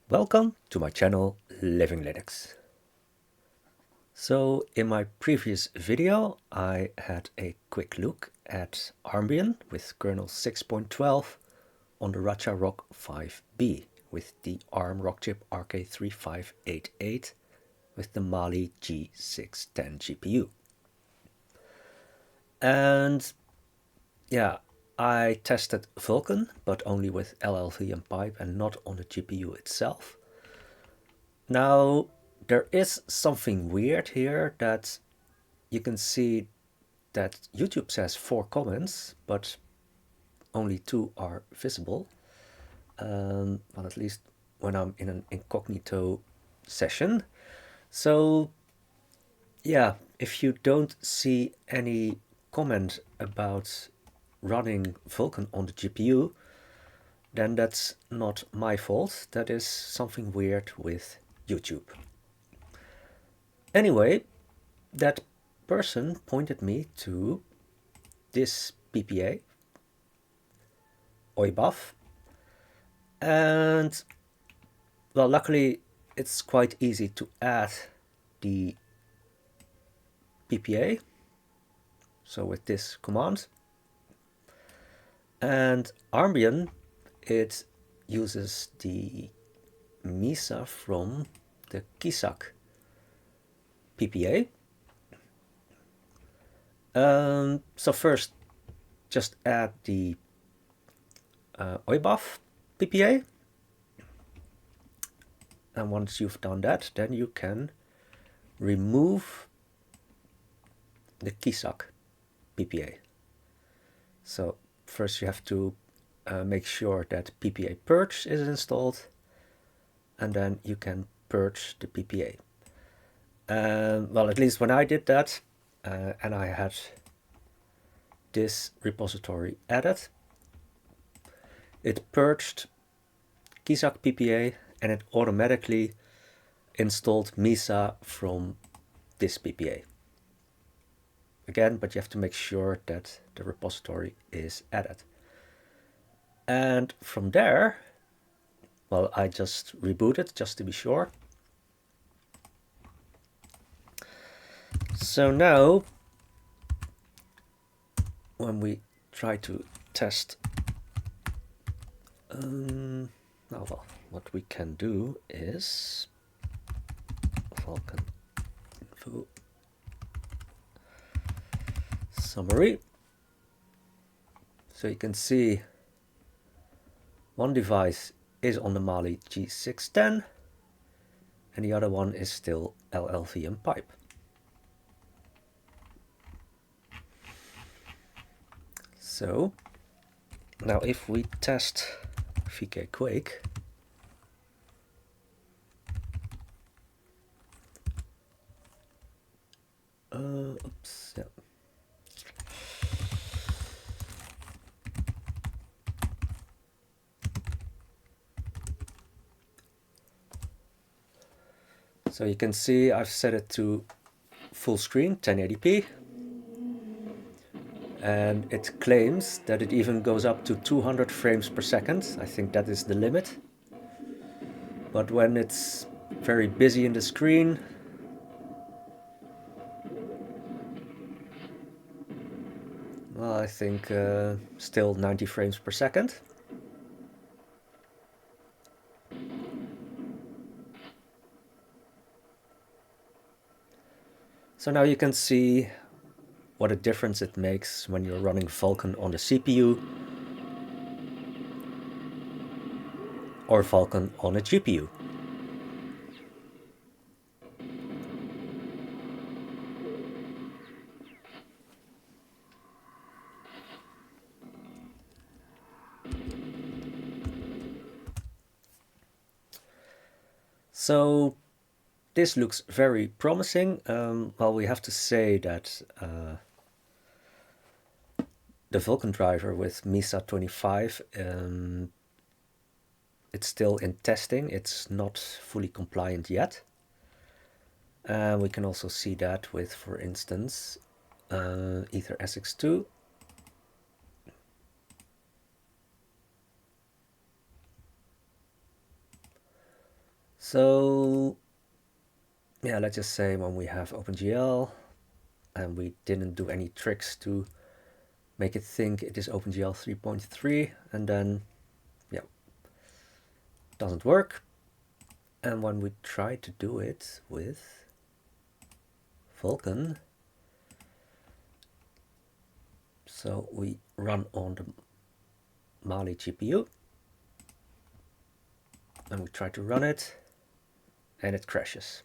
Welcome to my channel Living Linux. So in my previous video I had a quick look at Armbian with kernel 6.12 on the Radxa Rock 5B with the ARM Rockchip RK3588 with the Mali-G610 GPU. And yeah, I tested Vulkan, but only with LLV and pipe and not on the GPU itself. Now, there is something weird here that you can see that YouTube says 4 comments, but only 2 are visible. Well, at least when I'm in an incognito session. So, yeah, if you don't see any comment about running Vulkan on the GPU, then that's not my fault. That is something weird with YouTube. Anyway, that person pointed me to this PPA, Oibaf, and well, luckily it's quite easy to add the PPA, so with this command. And Armbian, it uses the mesa from the Kisak PPA. So first, just add the Oibaf PPA. And once you've done that, then you can remove the Kisak PPA. So first you have to make sure that ppa-purge is installed, and then you can purge the PPA. Well, at least when I did that, and I had this repository added, it purged Kisak PPA and it automatically installed mesa from this PPA. Again, but you have to make sure that the repository is added. And from there, well, I just rebooted just to be sure. So now, when we try to test, well, what we can do is vulkaninfo summary. So you can see one device is on the Mali-G610 and the other one is still LLV and pipe. So now if we test vkQuake, oops, yeah. So you can see I've set it to full screen 1080p, and it claims that it even goes up to 200 frames per second. I think that is the limit. But when it's very busy in the screen, well, I think still 90 frames per second. So now you can see what a difference it makes when you're running Vulkan on the CPU or Vulkan on a GPU. So this looks very promising. Well, we have to say that the Vulkan driver with Mesa 25, it's still in testing. It's not fully compliant yet. We can also see that with, for instance, Ether SX2. So yeah, let's just say when we have OpenGL and we didn't do any tricks to make it think it is OpenGL 3.3, and then yeah, doesn't work. And when we try to do it with Vulkan, so we run on the Mali GPU and we try to run it and it crashes.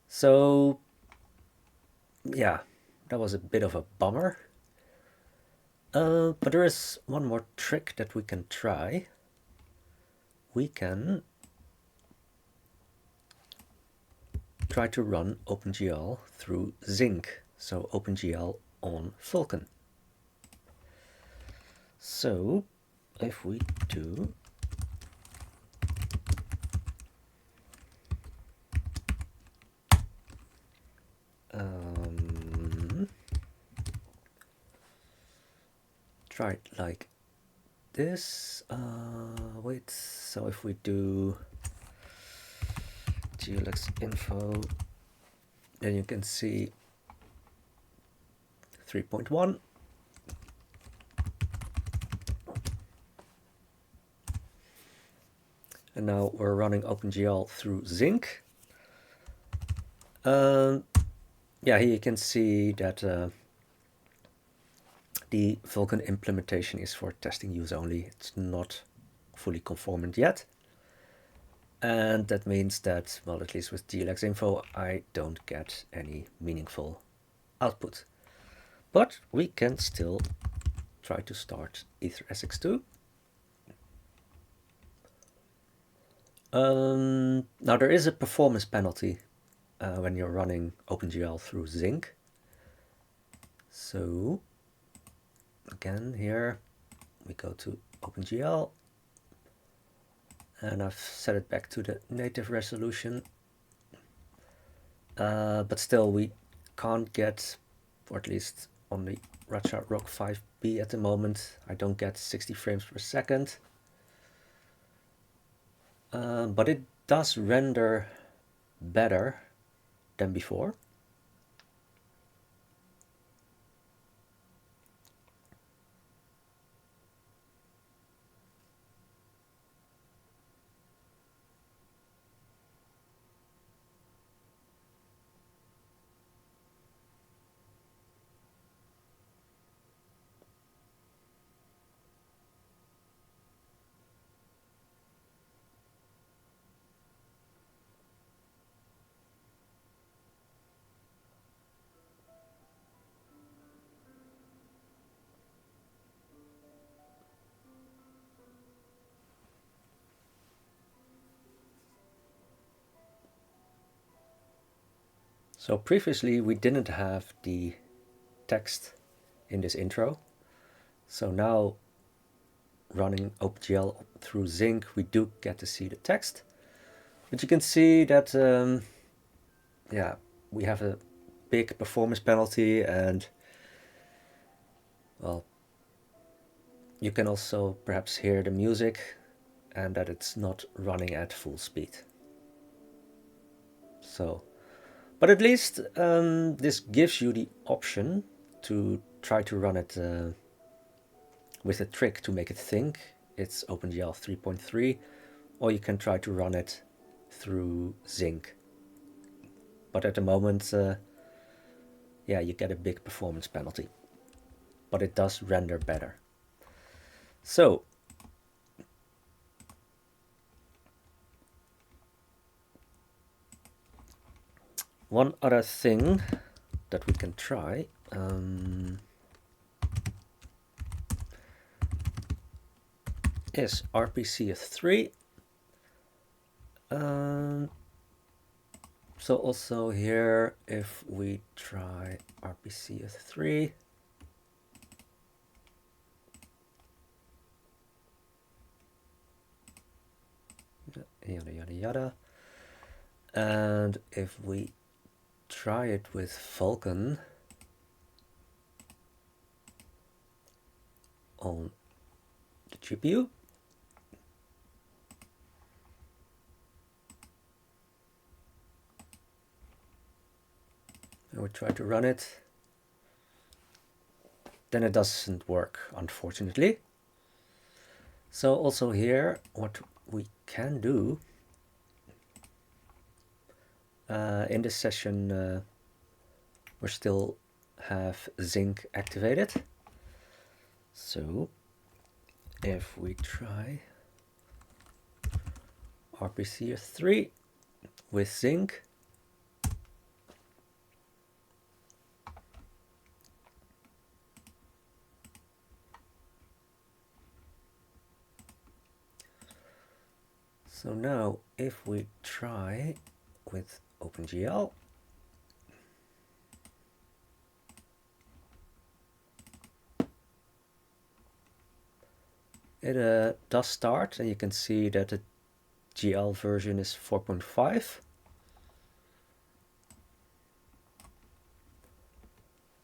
So yeah, that was a bit of a bummer. But there is one more trick that we can try. We can try to run OpenGL through Zink, so OpenGL on Vulkan. So if we do try it like this, wait, so if we do glx info, then you can see 3.1. And now we're running OpenGL through Zink. Yeah, here you can see that the Vulkan implementation is for testing use only. It's not fully conformant yet. And that means that, well, at least with glx info, I don't get any meaningful output. But we can still try to start EtherSX2. Now there is a performance penalty when you're running OpenGL through Zink. So again, here we go to OpenGL and I've set it back to the native resolution. But still we can't get, or at least on the Radxa Rock 5B at the moment, I don't get 60 frames per second. But it does render better than before. So previously we didn't have the text in this intro. So now running OpenGL through Zink, we do get to see the text. But you can see that, yeah, we have a big performance penalty, and well, you can also perhaps hear the music and that it's not running at full speed. So, but at least this gives you the option to try to run it with a trick to make it think it's OpenGL 3.3, or you can try to run it through Zink. But at the moment, yeah, you get a big performance penalty, but it does render better. So one other thing that we can try is RPCF3. So also here, if we try RPCF3, yada yada yada, and if we try it with Vulkan on the GPU, and we try to run it, then it doesn't work, unfortunately. So also here, what we can do in this session, we still have Zink activated. So if we try RPCF3 with Zink, so now if we try with OpenGL, it does start, and you can see that the GL version is 4.5.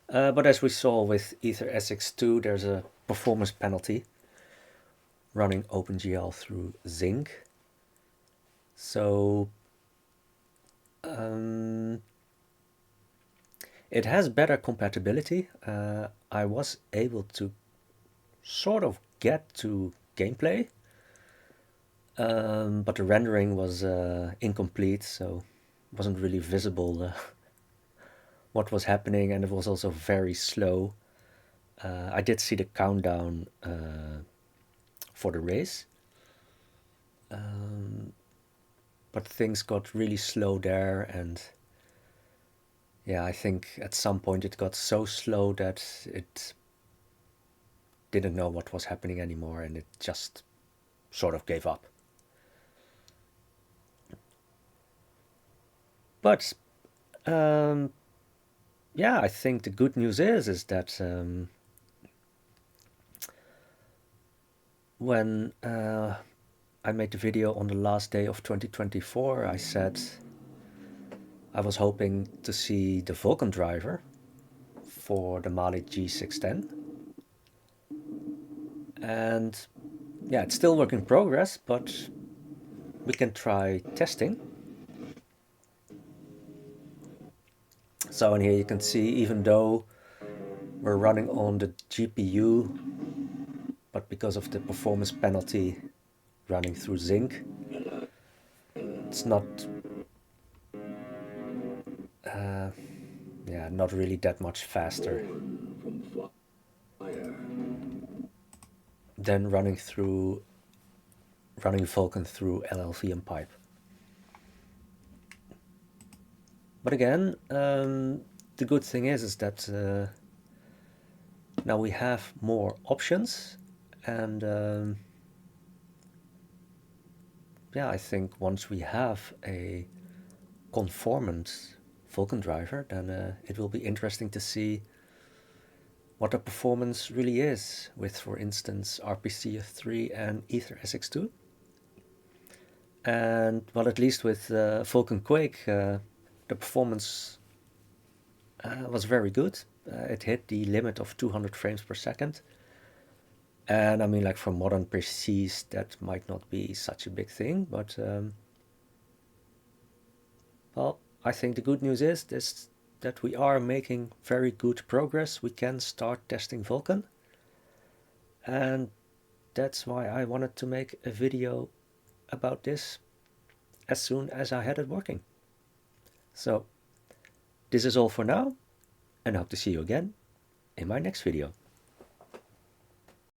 But as we saw with Ether SX2, there's a performance penalty running OpenGL through Zink. So it has better compatibility. I was able to sort of get to gameplay, but the rendering was incomplete, so it wasn't really visible what was happening, and it was also very slow. I did see the countdown for the race, but things got really slow there, and yeah, I think at some point it got so slow that it didn't know what was happening anymore, and it just sort of gave up. But yeah, I think the good news is that when I made the video on the last day of 2024, I said I was hoping to see the Vulkan driver for the Mali-G610. And yeah, it's still work in progress, but we can try testing. So in here you can see, even though we're running on the GPU, but because of the performance penalty running through Zink, it's not yeah, not really that much faster than running Vulkan through LLVM pipe. But again, the good thing is that now we have more options, and yeah, I think once we have a conformant Vulkan driver, then it will be interesting to see what the performance really is with, for instance, RPCF3 and Ether SX2. And well, at least with vkQuake, the performance was very good. It hit the limit of 200 frames per second. And I mean, like, for modern PCs, that might not be such a big thing, but well, I think the good news is that we are making very good progress. We can start testing Vulkan, and that's why I wanted to make a video about this as soon as I had it working. So this is all for now, and I hope to see you again in my next video.